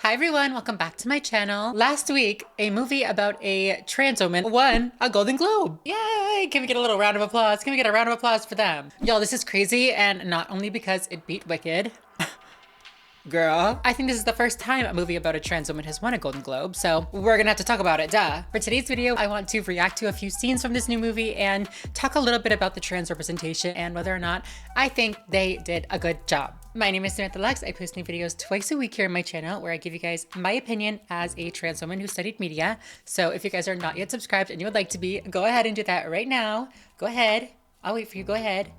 Hi everyone, welcome back to my channel. Last week, a movie about a trans woman won a Golden Globe. Yay! Can we get a little round of applause? Can we get a round of applause for them? Y'all, this is crazy, and not only because it beat Wicked, girl. I think this is the first time a movie about a trans woman has won a Golden Globe, so we're gonna have to talk about it, duh. For today's video, I want to react to a few scenes from this new movie and talk a little bit about the trans representation and whether or not I think they did a good job. My name is Samantha. I post new videos twice a week here on my channel where I give you guys my opinion as a trans woman who studied media. So if you guys are not yet subscribed and you would like to be, go ahead and do that right now. Go ahead. I'll wait for you. Go ahead.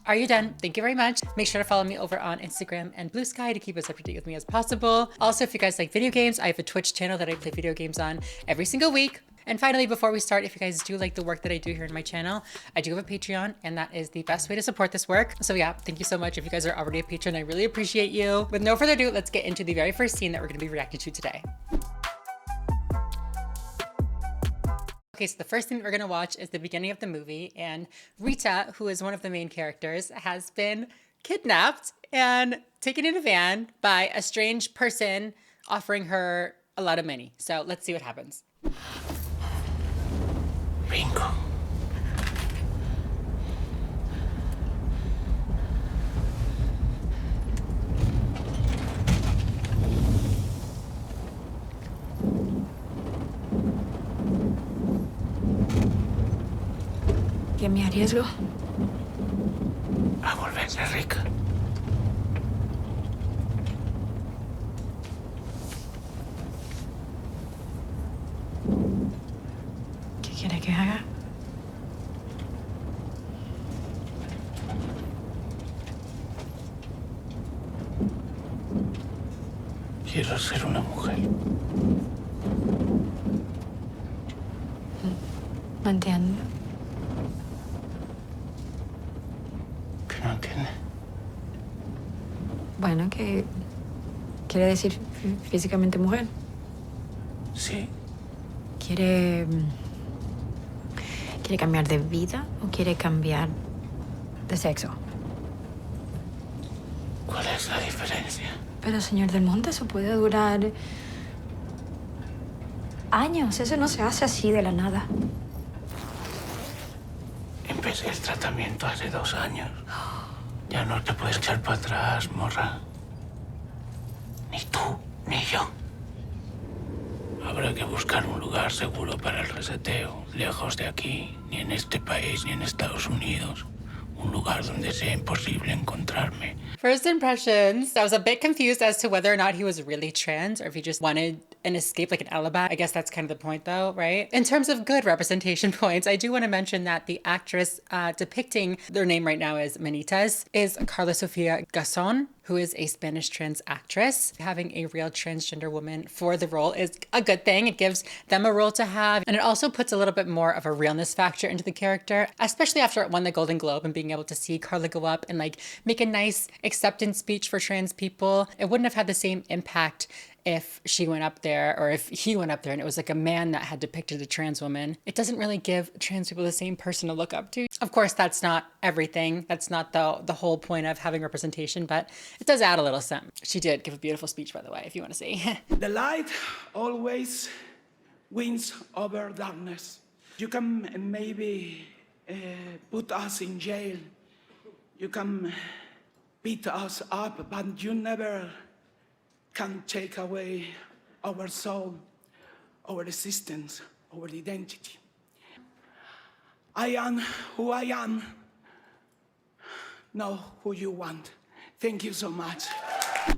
Are you done? Thank you very much. Make sure to follow me over on Instagram and Blue Sky to keep as up to date with me as possible. Also, if you guys like video games, I have a Twitch channel that I play video games on every single week. And finally, before we start, if you guys do like the work that I do here in my channel, I do have a Patreon, and that is the best way to support this work. So yeah, thank you so much. If you guys are already a patron, I really appreciate you. With no further ado, let's get into the very first scene that we're gonna be reacting to today. Okay, so the first thing that we're gonna watch is the beginning of the movie, and Rita, who is one of the main characters, has been kidnapped and taken in a van by a strange person offering her a lot of money. So let's see what happens. Bingo. ¿Qué me arriesgo? A volverse rica. ¿Qué quiere que haga? Quiero ser una mujer. No entiendo. ¿Que no entiende? Bueno, que quiere decir físicamente mujer. Sí. ¿Quiere cambiar de vida o quiere cambiar de sexo? ¿Cuál es la diferencia? Pero, señor del Monte, eso puede durar años. Eso no se hace así de la nada. Empecé el tratamiento hace 2 años. Ya no te puedes echar para atrás, morra. Ni tú, ni yo. Habrá que buscar un lugar seguro para el reseteo, lejos de aquí, ni en este país, ni en Estados Unidos. Un lugar donde sea imposible encontrarme. First impressions, I was a bit confused as to whether or not he was really trans or if he just wanted an escape, like an alibi. I guess that's kind of the point though, right? In terms of good representation points, I do want to mention that the actress depicting, their name right now is Manitas, is Carla Sofia Gasson, who is a Spanish trans actress. Having a real transgender woman for the role is a good thing. It gives them a role to have, and it also puts a little bit more of a realness factor into the character, especially after it won the Golden Globe and being able to see Carla go up and like make a nice acceptance speech for trans people. It wouldn't have had the same impact if she went up there or if he went up there and it was like a man that had depicted a trans woman. It doesn't really give trans people the same person to look up to. Of course, that's not everything. That's not the whole point of having representation, but it does add a little something. She did give a beautiful speech, by the way, if you want to see. The light always wins over darkness. You can maybe put us in jail. You can beat us up, but you never can take away our soul, our existence, our identity. I am who I am. Know who you want. Thank you so much.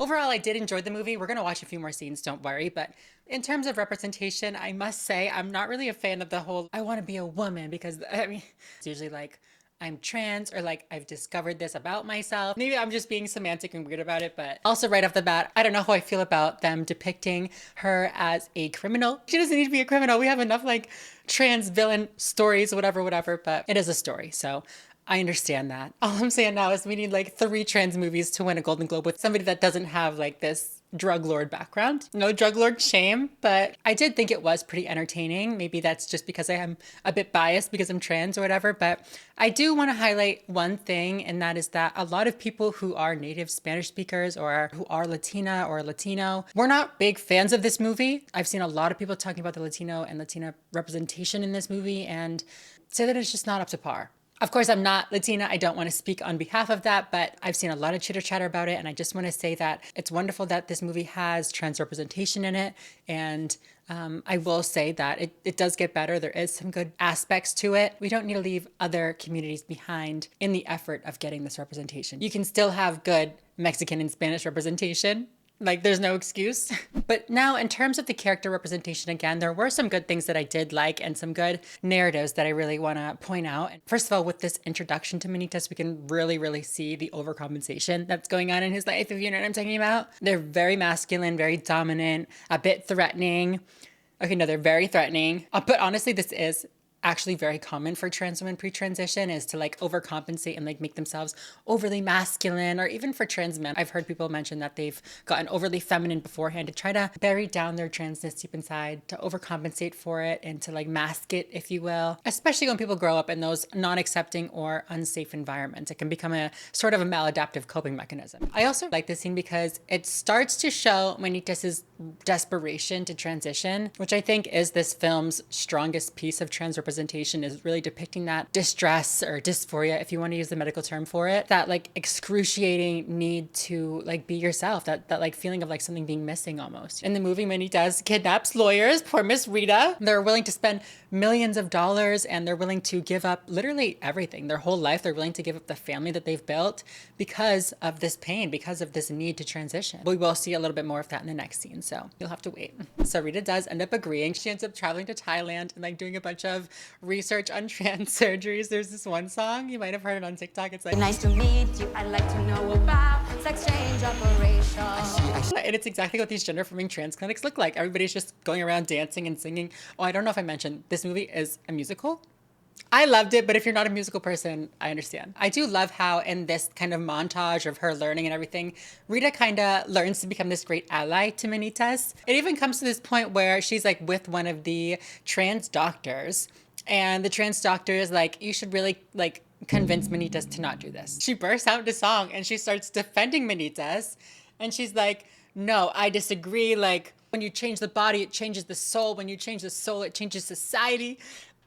Overall, I did enjoy the movie. We're gonna watch a few more scenes, don't worry. But in terms of representation, I must say I'm not really a fan of the whole, I wanna be a woman, because I mean, it's usually like, I'm trans, or like I've discovered this about myself. Maybe I'm just being semantic and weird about it, but also right off the bat, I don't know how I feel about them depicting her as a criminal. She doesn't need to be a criminal. We have enough like trans villain stories, whatever, but it is a story. So I understand that. All I'm saying now is we need like 3 trans movies to win a Golden Globe with somebody that doesn't have like this drug lord background. No drug lord shame, but I did think it was pretty entertaining. Maybe that's just because I am a bit biased because I'm trans or whatever, but I do want to highlight one thing, and that is that a lot of people who are native Spanish speakers or who are Latina or Latino, we're not big fans of this movie. I've seen a lot of people talking about the Latino and Latina representation in this movie and say that it's just not up to par. Of course, I'm not Latina. I don't want to speak on behalf of that, but I've seen a lot of chitter chatter about it. And I just want to say that it's wonderful that this movie has trans representation in it. And I will say that it does get better. There is some good aspects to it. We don't need to leave other communities behind in the effort of getting this representation. You can still have good Mexican and Spanish representation. Like, there's no excuse. But now, in terms of the character representation, again, there were some good things that I did like and some good narratives that I really want to point out. First of all, with this introduction to Manitas, we can really see the overcompensation that's going on in his life, if you know what I'm talking about. They're very masculine, very dominant, a bit threatening. Okay, no, they're very threatening. But honestly, this is actually very common for trans women pre-transition, is to like overcompensate and like make themselves overly masculine, or even for trans men. I've heard people mention that they've gotten overly feminine beforehand to try to bury down their transness deep inside, to overcompensate for it and to like mask it, if you will. Especially when people grow up in those non-accepting or unsafe environments, it can become a sort of a maladaptive coping mechanism. I also like this scene because it starts to show Manitas's desperation to transition, which I think is this film's strongest piece of trans representation, is really depicting that distress or dysphoria, if you want to use the medical term for it, that like excruciating need to like be yourself, that like feeling of like something being missing almost. In the movie, Manitas kidnaps lawyers, poor Miss Rita. They're willing to spend millions of dollars and they're willing to give up literally everything, their whole life. They're willing to give up the family that they've built because of this pain, because of this need to transition. We will see a little bit more of that in the next scene, so you'll have to wait. So Rita does end up agreeing. She ends up traveling to Thailand and like doing a bunch of research on trans surgeries. There's this one song, you might have heard it on TikTok. It's like, Nice to meet you. I'd like to know about sex change operations. and it's exactly what these gender affirming trans clinics look like. Everybody's just going around dancing and singing. Oh, I don't know if I mentioned, this movie is a musical. I loved it, but if you're not a musical person, I understand. I do love how in this kind of montage of her learning and everything, Rita kind of learns to become this great ally to Manitas. It even comes to this point where she's like with one of the trans doctors, and the trans doctor is like, you should really like convince Manitas to not do this. She bursts out into song and she starts defending Manitas, and she's like, no, I disagree. Like, when you change the body, it changes the soul. When you change the soul, it changes society.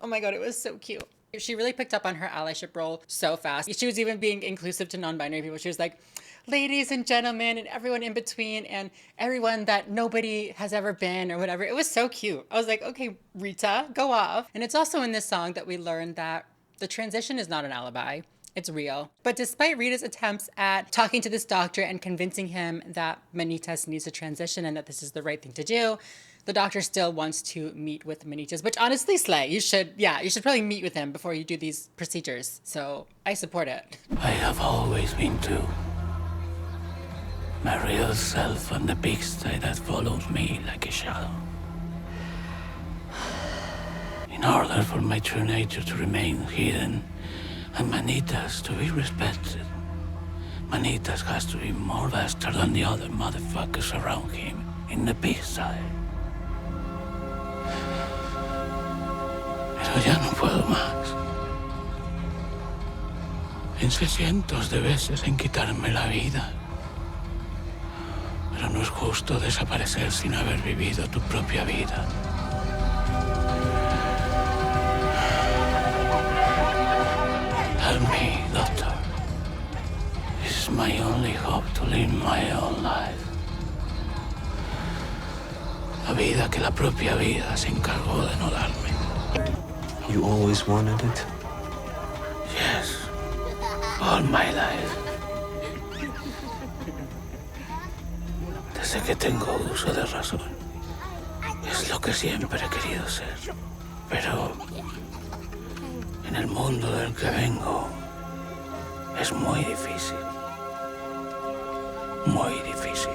Oh my God, it was so cute. She really picked up on her allyship role so fast. She was even being inclusive to non-binary people. She was like, ladies and gentlemen and everyone in between and everyone that nobody has ever been or whatever. It was so cute. I was like, okay, Rita, go off. And it's also in this song that we learned that the transition is not an alibi. It's real. But despite Rita's attempts at talking to this doctor and convincing him that Manitas needs to transition and that this is the right thing to do, the doctor still wants to meet with Manitas, which honestly, slay. You should probably meet with him before you do these procedures. So I support it. I have always been true. My real self and the pigsty that follows me like a shadow. In order for my true nature to remain hidden and Manitas to be respected, Manitas has to be more bastard than the other motherfuckers around him in the pigsty. Pero ya no puedo más. Pensé cientos de veces en quitarme la vida. Pero no es justo desaparecer sin haber vivido tu propia vida. Help me, doctor. This is my only hope to live my own life. La vida que la propia vida se encargó de no darme. You always wanted it? Yes, all my life. Desde que tengo uso de razón. Es lo que siempre he querido ser. Pero en el mundo del que vengo es muy difícil. Muy difícil.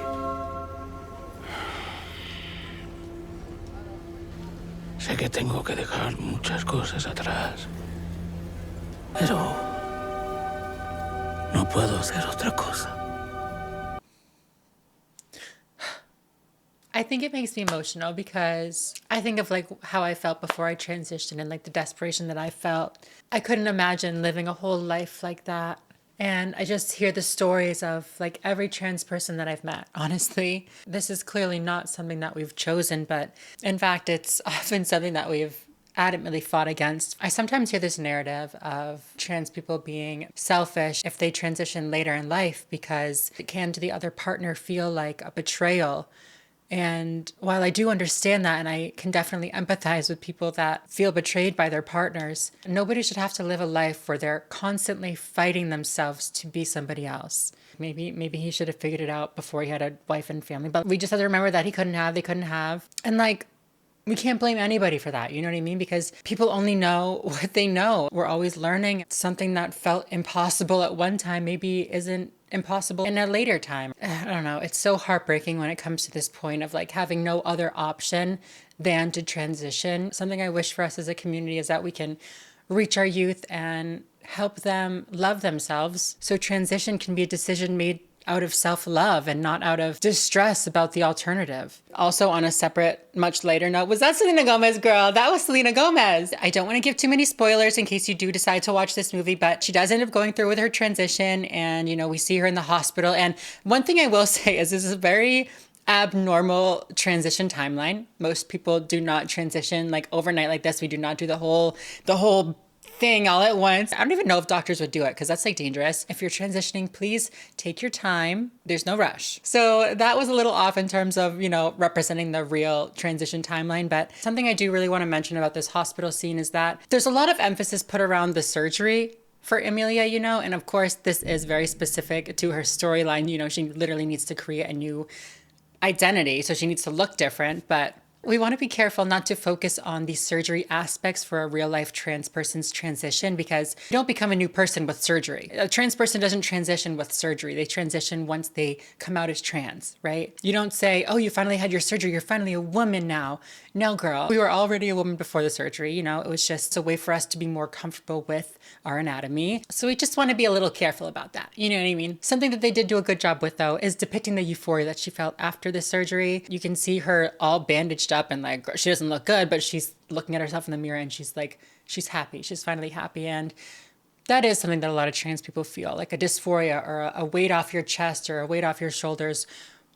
Sé que tengo que dejar muchas cosas atrás, pero no puedo hacer otra cosa. I think it makes me emotional because I think of like how I felt before I transitioned and like the desperation that I felt. I couldn't imagine living a whole life like that. And I just hear the stories of like every trans person that I've met. Honestly, this is clearly not something that we've chosen, but in fact, it's often something that we've adamantly fought against. I sometimes hear this narrative of trans people being selfish if they transition later in life because it can to the other partner feel like a betrayal. And while I do understand that, and I can definitely empathize with people that feel betrayed by their partners, nobody should have to live a life where they're constantly fighting themselves to be somebody else. Maybe he should have figured it out before he had a wife and family, but we just have to remember that they couldn't have. And like, we can't blame anybody for that. You know what I mean? Because people only know what they know. We're always learning. Something that felt impossible at one time maybe isn't impossible in a later time. I don't know. It's so heartbreaking when it comes to this point of like having no other option than to transition. Something I wish for us as a community is that we can reach our youth and help them love themselves. So transition can be a decision made out of self-love and not out of distress about the alternative. Also on a separate, much lighter note, was that Selena Gomez, girl? That was Selena Gomez. I don't want to give too many spoilers in case you do decide to watch this movie, but she does end up going through with her transition and, you know, we see her in the hospital. And one thing I will say is this is a very abnormal transition timeline. Most people do not transition like overnight like this. We do not do the whole thing all at once. I don't even know if doctors would do it because that's like dangerous. If you're transitioning, please take your time. There's no rush. So that was a little off in terms of, you know, representing the real transition timeline. But something I do really want to mention about this hospital scene is that there's a lot of emphasis put around the surgery for Emilia, you know, and of course this is very specific to her storyline. You know, she literally needs to create a new identity, so she needs to look different, but we want to be careful not to focus on the surgery aspects for a real life trans person's transition because you don't become a new person with surgery. A trans person doesn't transition with surgery. They transition once they come out as trans, right? You don't say, oh, you finally had your surgery. You're finally a woman now. No, girl. We were already a woman before the surgery. You know, it was just a way for us to be more comfortable with our anatomy. So we just want to be a little careful about that. You know what I mean? Something that they did do a good job with though is depicting the euphoria that she felt after the surgery. You can see her all bandaged up and like she doesn't look good, but she's looking at herself in the mirror and she's like, she's happy. She's finally happy. And that is something that a lot of trans people feel, like a dysphoria or a weight off your chest or a weight off your shoulders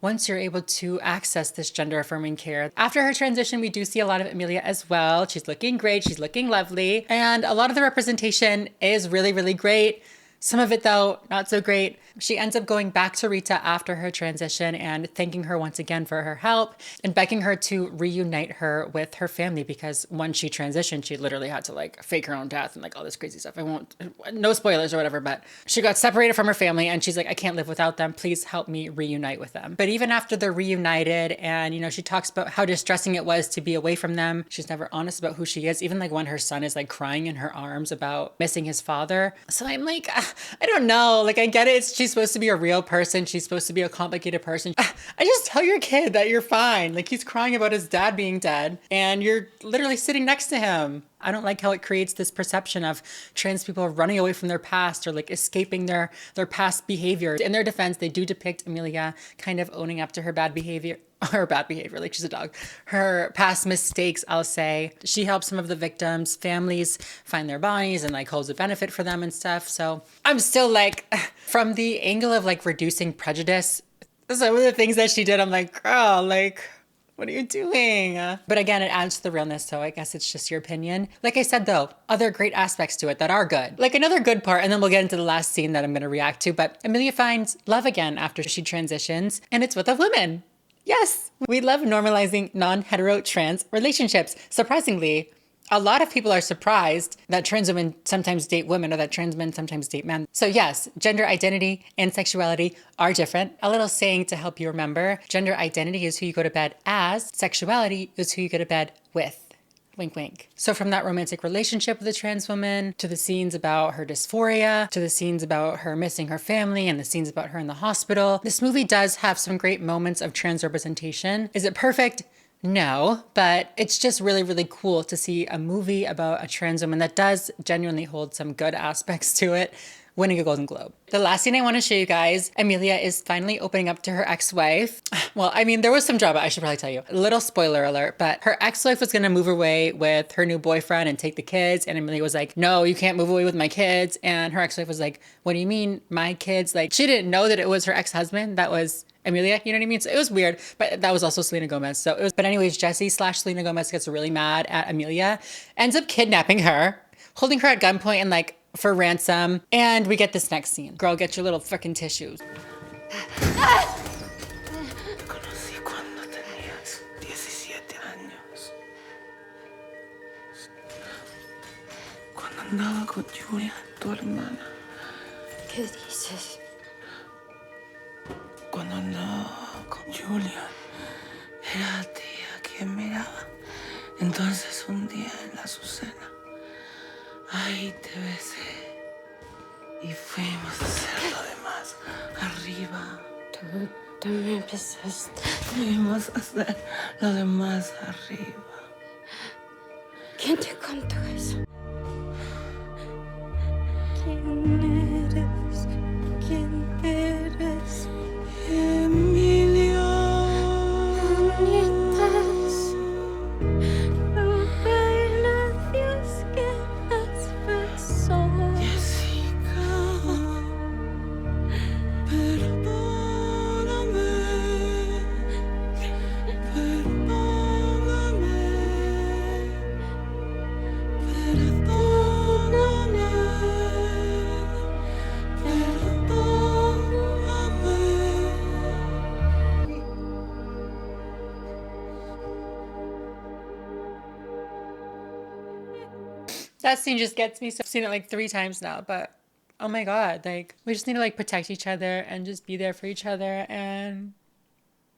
once you're able to access this gender affirming care. After her transition, we do see a lot of Emilia as well. She's looking great. She's looking lovely. And a lot of the representation is really, really great. Some of it though, not so great. She ends up going back to Rita after her transition and thanking her once again for her help and begging her to reunite her with her family because once she transitioned, she literally had to like fake her own death and like all this crazy stuff. No spoilers or whatever, but she got separated from her family and she's like, I can't live without them. Please help me reunite with them. But even after they're reunited and, you know, she talks about how distressing it was to be away from them. She's never honest about who she is. Even like when her son is like crying in her arms about missing his father. So I'm like, I don't know. Like I get it. She's supposed to be a real person. She's supposed to be a complicated person. I just tell your kid that you're fine. Like he's crying about his dad being dead and you're literally sitting next to him. I don't like how it creates this perception of trans people running away from their past or like escaping their past behavior. In their defense, they do depict Emilia kind of owning up to her bad behavior, like she's a dog. Her past mistakes, I'll say. She helps some of the victims' families find their bodies and like holds a benefit for them and stuff. So I'm still like, from the angle of like reducing prejudice, some of the things that she did, I'm like, girl, like, what are you doing? But again, it adds to the realness, so I guess it's just your opinion. Like I said, though, other great aspects to it that are good. Like another good part, and then we'll get into the last scene that I'm going to react to, but Emilia finds love again after she transitions, and it's with a woman. Yes, we love normalizing non-hetero trans relationships. Surprisingly, a lot of people are surprised that trans women sometimes date women or that trans men sometimes date men. So yes, gender identity and sexuality are different. A little saying to help you remember, gender identity is who you go to bed as, sexuality is who you go to bed with. Wink, wink. So from that romantic relationship with a trans woman, to the scenes about her dysphoria, to the scenes about her missing her family, and the scenes about her in the hospital, this movie does have some great moments of trans representation. Is it perfect? No, but it's just really, really cool to see a movie about a trans woman that does genuinely hold some good aspects to it winning a Golden Globe. The last scene I want to show you guys, Emilia is finally opening up to her ex-wife. Well, I mean, there was some drama, I should probably tell you. A little spoiler alert, but her ex-wife was gonna move away with her new boyfriend and take the kids, and Emilia was like, no, you can't move away with my kids. And her ex-wife was like, what do you mean, my kids? Like, she didn't know that it was her ex-husband that was Emilia, you know what I mean? So it was weird, but that was also Selena Gomez. So it was, but anyways, Jesse / Selena Gomez gets really mad at Emilia, ends up kidnapping her, holding her at gunpoint and like for ransom. And we get this next scene. Girl, get your little freaking tissues. Conocí cuando tenías 17 años. Cuando andaba con Julia, tu hermana. ¿Qué dices? Cuando andaba con Julia, era la tía quien miraba. Entonces un día en la Azucena, ahí te besé. Y fuimos a hacer lo demás arriba. Tú me empezaste. Fuimos a hacer lo demás arriba. ¿Quién te contó eso? ¿Quién eres? ¿Quién eres? Emilia. Nietas. Baila Dios que las besó. Jessica, perdóname, perdóname, That scene just gets me. So I've seen it like 3 times now, but oh my God, like we just need to like protect each other and just be there for each other. And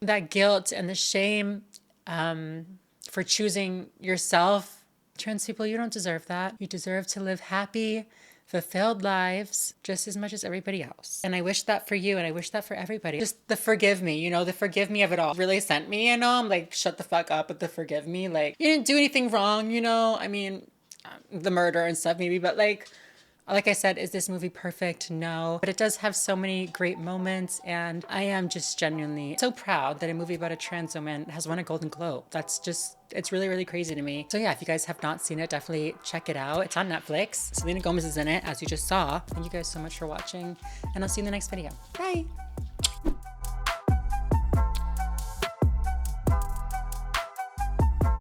that guilt and the shame for choosing yourself, trans people, you don't deserve that. You deserve to live happy, fulfilled lives just as much as everybody else. And I wish that for you, and I wish that for everybody. Just the forgive me, you know, the forgive me of it all really sent me, you know. I'm like, shut the fuck up with the forgive me. Like, you didn't do anything wrong, you know. I mean, the murder and stuff maybe, but like I said, is this movie perfect? No, but it does have so many great moments, and I am just genuinely so proud that a movie about a trans woman has won a Golden Globe. That's just, it's really, really crazy to me. So yeah, if you guys have not seen it, definitely check it out. It's on Netflix. Selena Gomez is in it, as you just saw. Thank you guys so much for watching, and I'll see you in the next video. Bye.